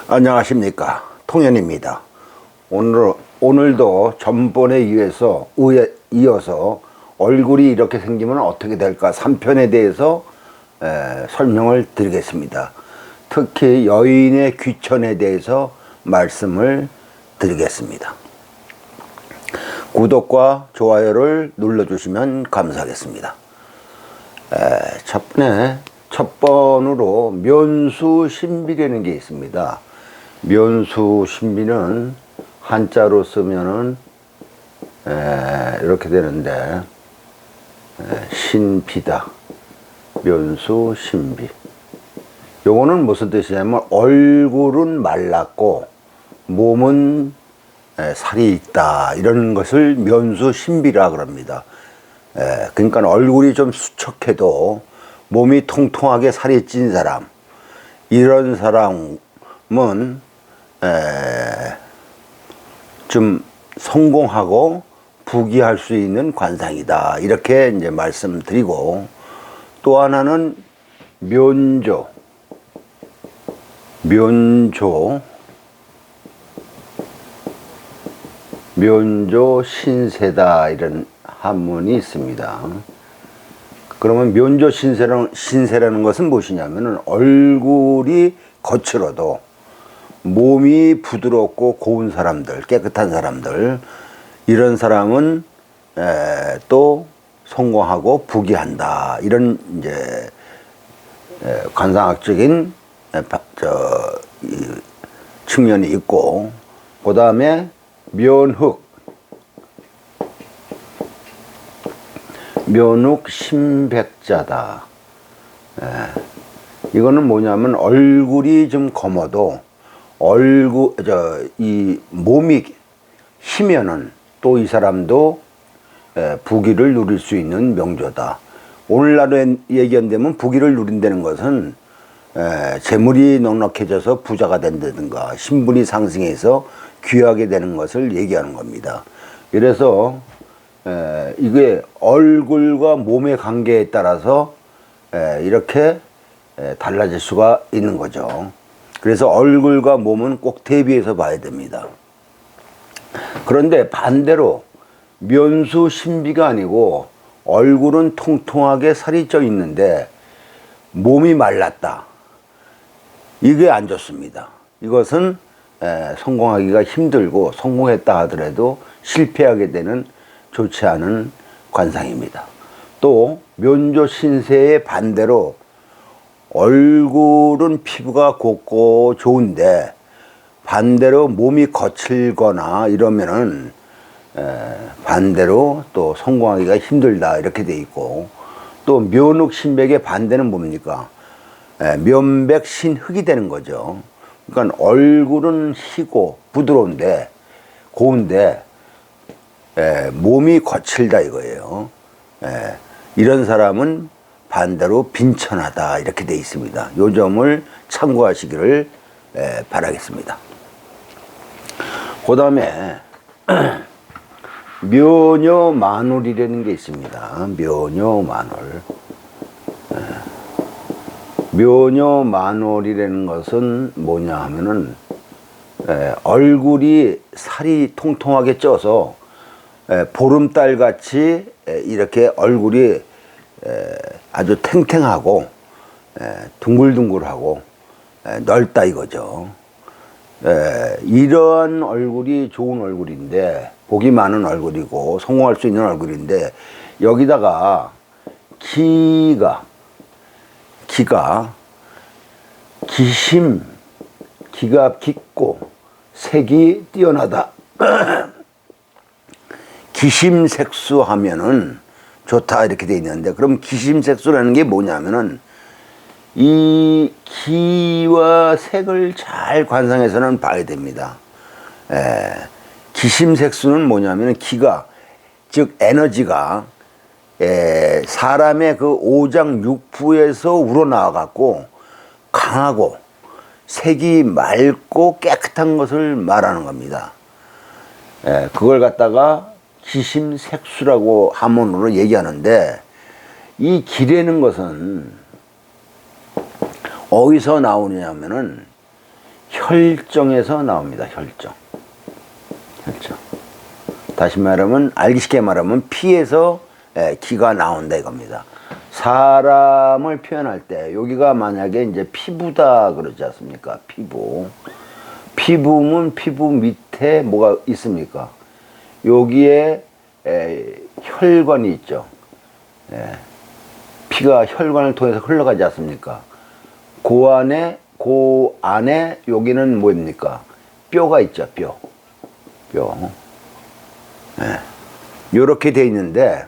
안녕하십니까, 통연입니다. 오늘도 전번에 이어서 얼굴이 이렇게 생기면 어떻게 될까 3편에 대해서 설명을 드리겠습니다. 특히 여인의 귀천에 대해서 말씀을 드리겠습니다. 구독과 좋아요를 눌러주시면 감사하겠습니다. 첫 번으로 묘수신비라는 게 있습니다. 묘수신비는 한자로 쓰면은 이렇게 되는데 신비다. 묘수신비. 요거는 무슨 뜻이냐면 얼굴은 말랐고 몸은 살이 있다, 이런 것을 묘수신비라 그럽니다. 그러니까 얼굴이 좀 수척해도 몸이 통통하게 살이 찐 사람, 이런 사람은 좀 성공하고 부귀할 수 있는 관상이다, 이렇게 이제 말씀드리고, 또 하나는 묘조 신세다, 이런 한문이 있습니다. 그러면 묘조 신세라는 것은 무엇이냐면은 얼굴이 거칠어도 몸이 부드럽고 고운 사람들, 깨끗한 사람들, 이런 사람은 또 성공하고 부귀한다, 이런 이제 관상학적인 측면이 있고, 그 다음에 면흑 신백자다. 이거는 뭐냐면 얼굴이 좀 검어도 이 몸이 희면은 또 이 사람도 부귀를 누릴 수 있는 명조다. 오늘날에 얘기한다면 부귀를 누린다는 것은 재물이 넉넉해져서 부자가 된다든가 신분이 상승해서 귀하게 되는 것을 얘기하는 겁니다. 그래서 이게 얼굴과 몸의 관계에 따라서 이렇게 달라질 수가 있는 거죠. 그래서 얼굴과 몸은 꼭 대비해서 봐야 됩니다. 그런데 반대로 묘수신비가 아니고 얼굴은 통통하게 살이 쪄 있는데 몸이 말랐다, 이게 안 좋습니다. 이것은 성공하기가 힘들고 성공했다 하더라도 실패하게 되는 좋지 않은 관상입니다. 또 묘조 신세의 반대로 얼굴은 피부가 곱고 좋은데 반대로 몸이 거칠거나 이러면은 반대로 또 성공하기가 힘들다, 이렇게 돼 있고, 또 묘흑 신백의 반대는 뭡니까? 면백 신흑이 되는 거죠. 그러니까 얼굴은 희고 부드러운데 고운데 몸이 거칠다, 이거예요. 이런 사람은 반대로 빈천하다, 이렇게 돼 있습니다. 요 점을 참고하시기를 바라겠습니다. 그 다음에 묘녀만울이라는 게 있습니다. 묘녀만울이라는 것은 뭐냐 하면은 얼굴이 살이 통통하게 쪄서 보름달 같이 이렇게 얼굴이 아주 탱탱하고 둥글둥글하고 넓다, 이거죠. 이러한 얼굴이 좋은 얼굴인데, 복이 많은 얼굴이고 성공할 수 있는 얼굴인데, 여기다가 기가 깊고 색이 뛰어나다. 기심색수 하면은 좋다, 이렇게 돼 있는데, 그럼 기심색수라는 게 뭐냐면은 이 기와 색을 잘 관상해서는 봐야 됩니다. 기심색수는 뭐냐면은 기가, 즉 에너지가 사람의 그 오장육부에서 우러나와 갖고 강하고 색이 맑고 깨끗한 것을 말하는 겁니다. 그걸 갖다가 기심색수라고 한문으로 얘기하는데, 이 기라는 것은 어디서 나오느냐면은 혈정에서 나옵니다. 혈정. 다시 말하면, 알기 쉽게 말하면 피에서 기가 나온다 이겁니다. 사람을 표현할 때 여기가 만약에 이제 피부다 그러지 않습니까? 피부면 피부 밑에 뭐가 있습니까? 여기에 혈관이 있죠. 피가 혈관을 통해서 흘러가지 않습니까? 그 안에 여기는 뭡니까? 뼈가 있죠. 뼈. 이렇게 돼 있는데,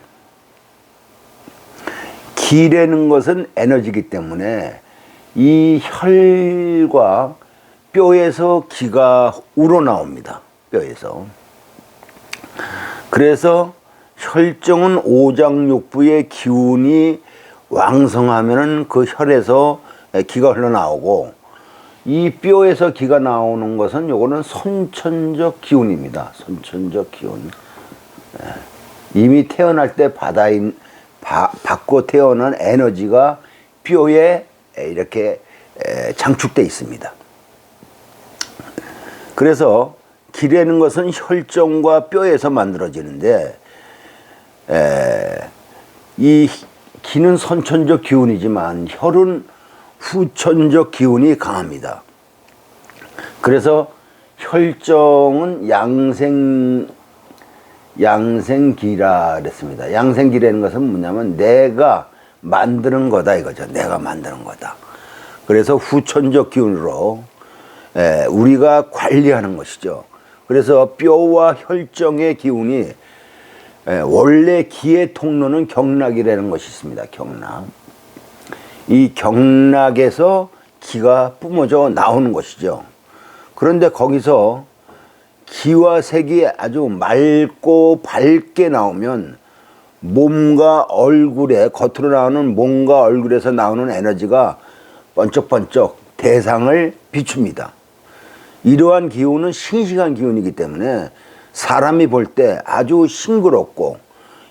기라는 것은 에너지이기 때문에 이 혈과 뼈에서 기가 우러나옵니다. 뼈에서. 그래서 혈정은 오장육부의 기운이 왕성하면은 그 혈에서 기가 흘러나오고, 이 뼈에서 기가 나오는 것은 요거는 선천적 기운입니다. 선천적 기운. 이미 태어날 때 받고 태어난 에너지가 뼈에 이렇게 장축돼 있습니다. 그래서 기라는 것은 혈정과 뼈에서 만들어지는데, 이 기는 선천적 기운이지만 혈은 후천적 기운이 강합니다. 그래서 혈정은 양생기라 그랬습니다. 양생기라는 것은 뭐냐면 내가 만드는 거다 이거죠. 내가 만드는 거다. 그래서 후천적 기운으로 우리가 관리하는 것이죠. 그래서 뼈와 혈정의 기운이 원래 기의 통로는 경락이라는 것이 있습니다. 경락. 이 경락에서 기가 뿜어져 나오는 것이죠. 그런데 거기서 기와 색이 아주 맑고 밝게 나오면 몸과 얼굴에, 겉으로 나오는 몸과 얼굴에서 나오는 에너지가 번쩍번쩍 대상을 비춥니다. 이러한 기운은 싱싱한 기운이기 때문에 사람이 볼 때 아주 싱그럽고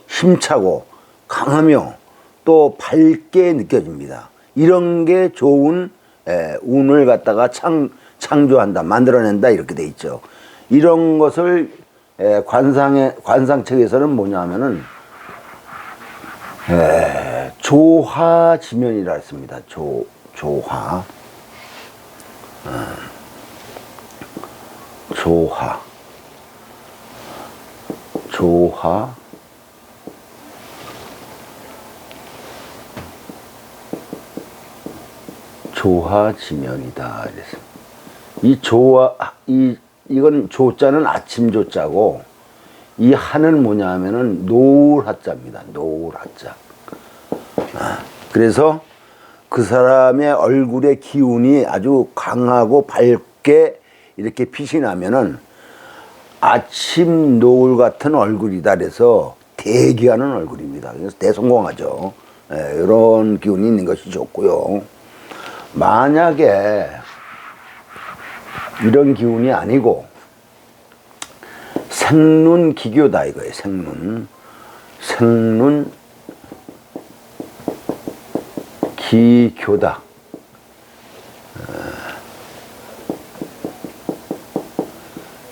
힘차고 강하며 또 밝게 느껴집니다. 이런 게 좋은 운을 갖다가 창조한다, 만들어낸다 이렇게 돼 있죠. 이런 것을 관상책에서는 뭐냐 하면은 조화지면이라 했습니다. 조화. 조화지면이다. 그래서 이건 조자는 아침 조자고, 이 하는 뭐냐 하면은 노을 하자입니다. 노을 하자. 그래서 그 사람의 얼굴의 기운이 아주 강하고 밝게 이렇게 빛이 나면은 아침 노을 같은 얼굴이다. 그래서 대기하는 얼굴입니다. 그래서 대성공하죠. 이런 기운이 있는 것이 좋고요. 만약에 이런 기운이 아니고 생눈 기교다 이거예요. 생눈 기교다.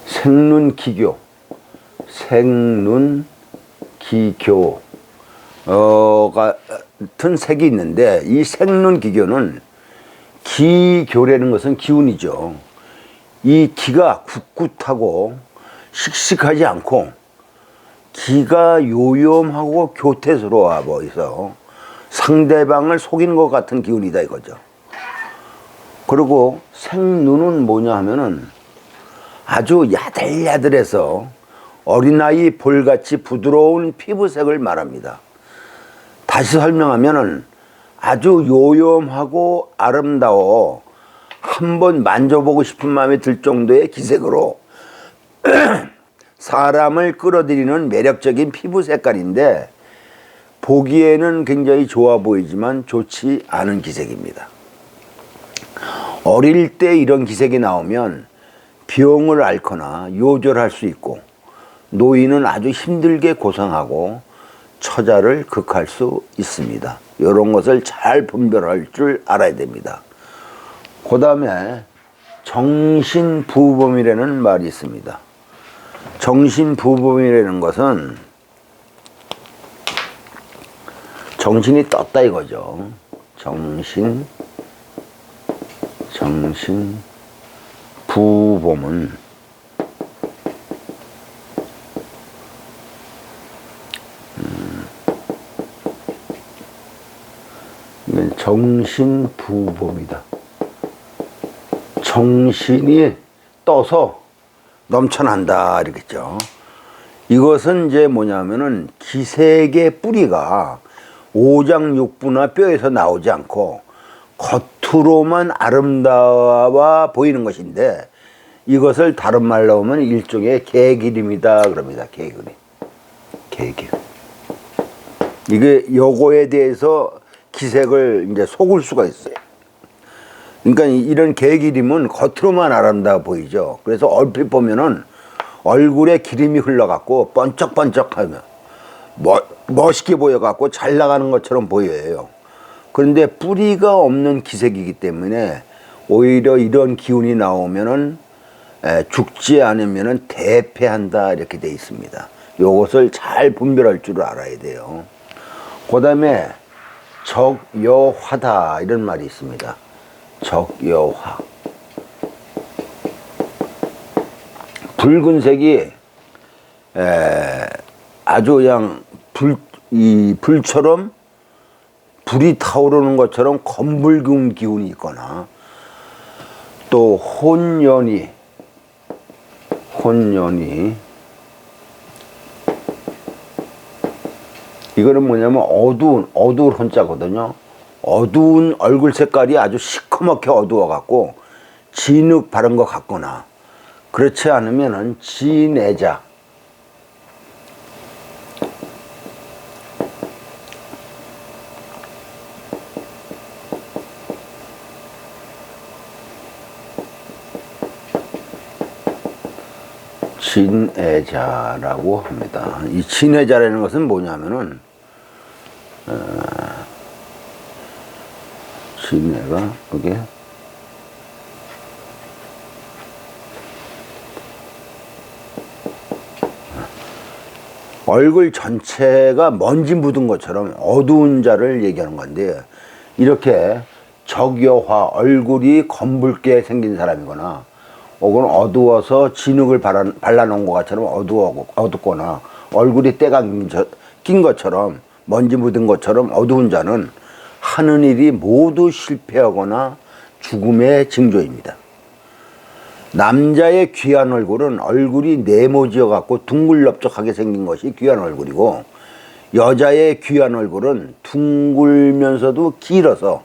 생눈 기교, 같은 색이 있는데, 이 생눈 기교는, 기교라는 것은 기운이죠. 이 기가 굳굳하고 씩씩하지 않고 기가 요염하고 교태스러워 보여서 상대방을 속이는 것 같은 기운이다 이거죠. 그리고 생눈은 뭐냐 하면은 아주 야들야들해서 어린아이 볼같이 부드러운 피부색을 말합니다. 다시 설명하면은 아주 요염하고 아름다워 한번 만져보고 싶은 마음이 들 정도의 기색으로 사람을 끌어들이는 매력적인 피부 색깔인데, 보기에는 굉장히 좋아 보이지만 좋지 않은 기색입니다. 어릴 때 이런 기색이 나오면 병을 앓거나 요절할 수 있고, 노인은 아주 힘들게 고생하고 처자를 극할 수 있습니다. 이런 것을 잘 분별할 줄 알아야 됩니다. 그 다음에 정신부범이라는 말이 있습니다. 정신부범이라는 것은 정신이 떴다 이거죠. 정신부범은 정신부범이다. 정신이 떠서 넘쳐난다 이렇겠죠. 이것은 이제 뭐냐면은 기색의 뿌리가 오장육부나 뼈에서 나오지 않고 겉으로만 아름다워 보이는 것인데, 이것을 다른 말로 하면 일종의 개기름이다 그럽니다. 개기름. 이게 요거에 대해서 기색을 이제 속을 수가 있어요. 그러니까 이런 개기름은 겉으로만 아름다워 보이죠. 그래서 얼핏 보면은 얼굴에 기름이 흘러갖고 번쩍번쩍하면 멋있게 보여갖고 잘 나가는 것처럼 보여요. 그런데 뿌리가 없는 기색이기 때문에 오히려 이런 기운이 나오면은 죽지 않으면은 대패한다 이렇게 돼 있습니다. 요것을 잘 분별할 줄 알아야 돼요. 그 다음에 적여화다 이런 말이 있습니다. 적여화. 붉은색이 아주 그냥 불처럼 불이 타오르는 것처럼 검붉은 기운이 있거나, 또 혼연이 이거는 뭐냐면 어두운 혼자거든요. 어두운 얼굴 색깔이 아주 시커멓게 어두워 갖고 진흙 바른 것 같거나, 그렇지 않으면은 진애자. 진애자라고 합니다. 이 진애자라는 것은 뭐냐면은 진애가 그게 얼굴 전체가 먼지 묻은 것처럼 어두운 자를 얘기하는 건데, 이렇게 적여화, 얼굴이 검붉게 생긴 사람이거나 혹은 어두워서 진흙을 발라놓은 것처럼 어둡거나 얼굴이 때가 낀 것처럼 먼지 묻은 것처럼 어두운 자는 하는 일이 모두 실패하거나 죽음의 징조입니다. 남자의 귀한 얼굴은 얼굴이 네모지어 갖고 둥글넓적하게 생긴 것이 귀한 얼굴이고, 여자의 귀한 얼굴은 둥글면서도 길어서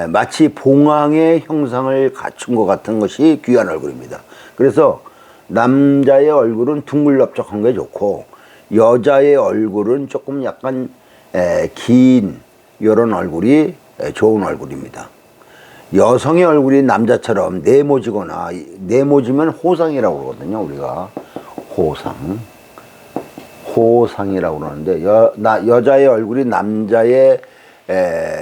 마치 봉황의 형상을 갖춘 것 같은 것이 귀한 얼굴입니다. 그래서 남자의 얼굴은 둥글넓적한 게 좋고, 여자의 얼굴은 조금 약간 긴 이런 얼굴이 좋은 얼굴입니다. 여성의 얼굴이 남자처럼 네모지거나, 네모지면 호상이라고 그러거든요. 우리가 호상이라고 그러는데, 여자의 얼굴이 남자의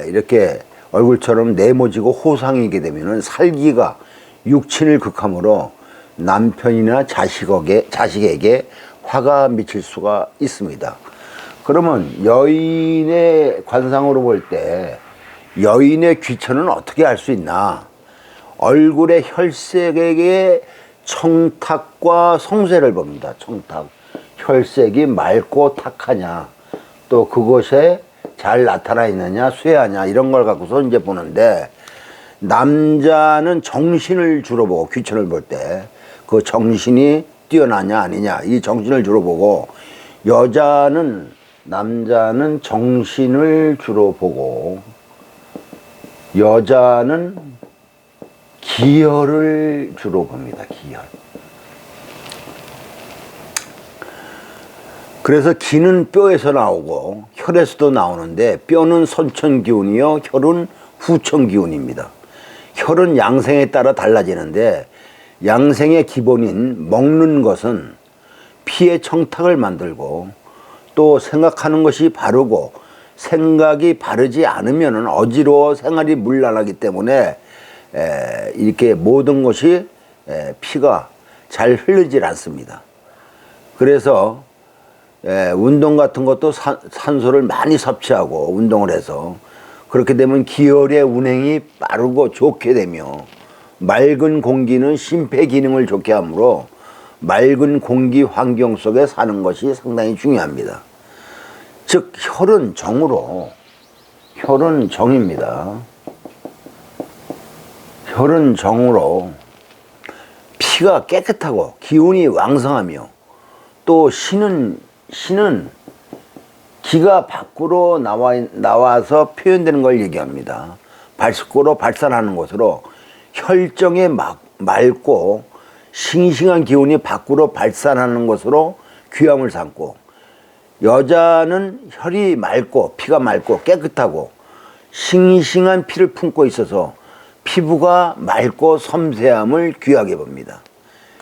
이렇게 얼굴처럼 네모지고 호상이게 되면은 살기가 육친을 극함으로 남편이나 자식에게 화가 미칠 수가 있습니다. 그러면 여인의 관상으로 볼 때 여인의 귀천은 어떻게 알 수 있나? 얼굴의 혈색에게 청탁과 성쇠를 봅니다. 청탁. 혈색이 맑고 탁하냐, 또 그것에 잘 나타나 있느냐, 쇠하냐, 이런 걸 갖고서 이제 보는데, 남자는 정신을 주로 보고, 귀천을 볼 때 그 정신이 뛰어나냐 아니냐, 이 정신을 주로 보고, 남자는 정신을 주로 보고, 여자는 기혈을 주로 봅니다. 기혈. 그래서 기는 뼈에서 나오고 혈에서도 나오는데, 뼈는 선천기운이요, 혈은 후천기운입니다. 혈은 양생에 따라 달라지는데, 양생의 기본인 먹는 것은 피의 청탁을 만들고, 또 생각하는 것이 바르고, 생각이 바르지 않으면 어지러워 생활이 문란하기 때문에 이렇게 모든 것이 피가 잘 흐르질 않습니다. 그래서 운동 같은 것도 산소를 많이 섭취하고 운동을 해서 그렇게 되면 기혈의 운행이 빠르고 좋게 되며 맑은 공기는 심폐 기능을 좋게 하므로 맑은 공기 환경 속에 사는 것이 상당히 중요합니다. 즉 혈은 정으로, 혈은 정입니다. 혈은 정으로 피가 깨끗하고 기운이 왕성하며 또 신은 기가 밖으로 나와서 표현되는 걸 얘기합니다. 밖으로 발산하는 것으로 혈정에 맑고 싱싱한 기운이 밖으로 발산하는 것으로 귀함을 삼고, 여자는 혈이 맑고 피가 맑고 깨끗하고 싱싱한 피를 품고 있어서 피부가 맑고 섬세함을 귀하게 봅니다.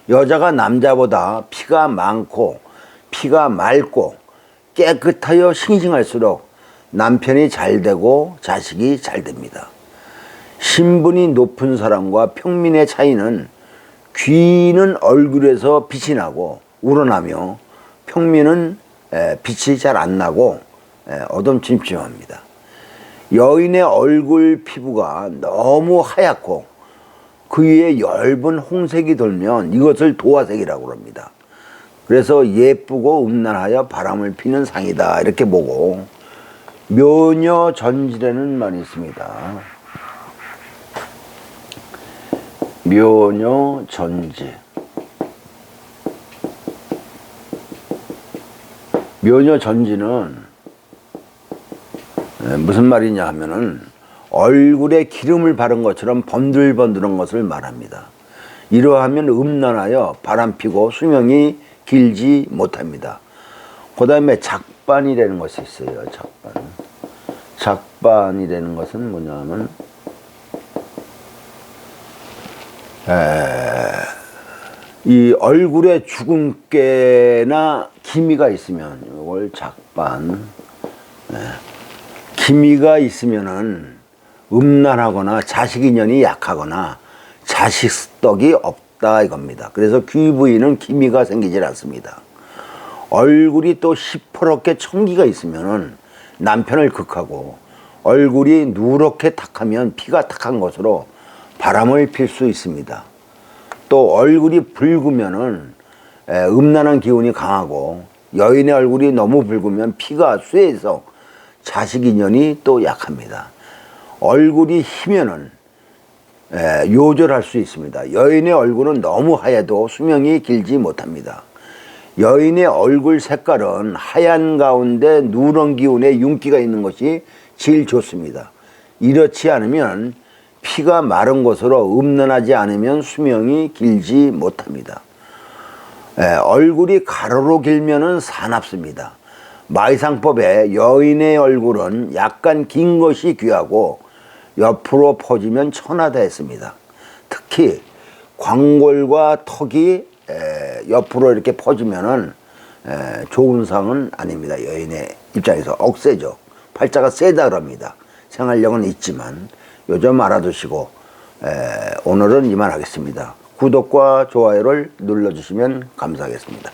여자가 남자보다 피가 많고 피가 맑고 깨끗하여 싱싱할수록 남편이 잘 되고 자식이 잘 됩니다. 신분이 높은 사람과 평민의 차이는 귀는 얼굴에서 빛이 나고 우러나며 평민은 빛이 잘 안 나고 어둠침침합니다. 여인의 얼굴 피부가 너무 하얗고 그 위에 엷은 홍색이 돌면 이것을 도화색이라고 합니다. 그래서 예쁘고 음란하여 바람을 피는 상이다 이렇게 보고, 묘녀전지라는 말이 있습니다. 묘녀전지. 묘녀전지는 무슨 말이냐 하면은 얼굴에 기름을 바른 것처럼 번들번들한 것을 말합니다. 이러하면 음란하여 바람피고 수명이 길지 못합니다. 그 다음에 작반이라는 것이 있어요. 작반. 작반이라는 것은 뭐냐 하면 이 얼굴에 주근깨나 기미가 있으면 이걸 작반. 기미가 있으면은 음란하거나 자식 인연이 약하거나 자식덕이 없다 이겁니다. 그래서 귀 부위는 기미가 생기질 않습니다. 얼굴이 또 시퍼렇게 청기가 있으면은 남편을 극하고, 얼굴이 누렇게 탁하면 피가 탁한 것으로 바람을 필 수 있습니다. 또 얼굴이 붉으면은 음란한 기운이 강하고, 여인의 얼굴이 너무 붉으면 피가 쇠해서 자식 인연이 또 약합니다. 얼굴이 희면은 요절할 수 있습니다. 여인의 얼굴은 너무 하얘도 수명이 길지 못합니다. 여인의 얼굴 색깔은 하얀 가운데 누런 기운에 윤기가 있는 것이 제일 좋습니다. 이렇지 않으면 피가 마른 것으로 음란하지 않으면 수명이 길지 못합니다. 얼굴이 가로로 길면은 사납습니다. 마이상법에 여인의 얼굴은 약간 긴 것이 귀하고 옆으로 퍼지면 천하다 했습니다. 특히 광골과 턱이 옆으로 이렇게 퍼지면은 좋은 상은 아닙니다. 여인의 입장에서 억세죠. 팔자가 세다 그럽니다. 생활력은 있지만 요점 알아두시고 오늘은 이만 하겠습니다. 구독과 좋아요를 눌러주시면 감사하겠습니다.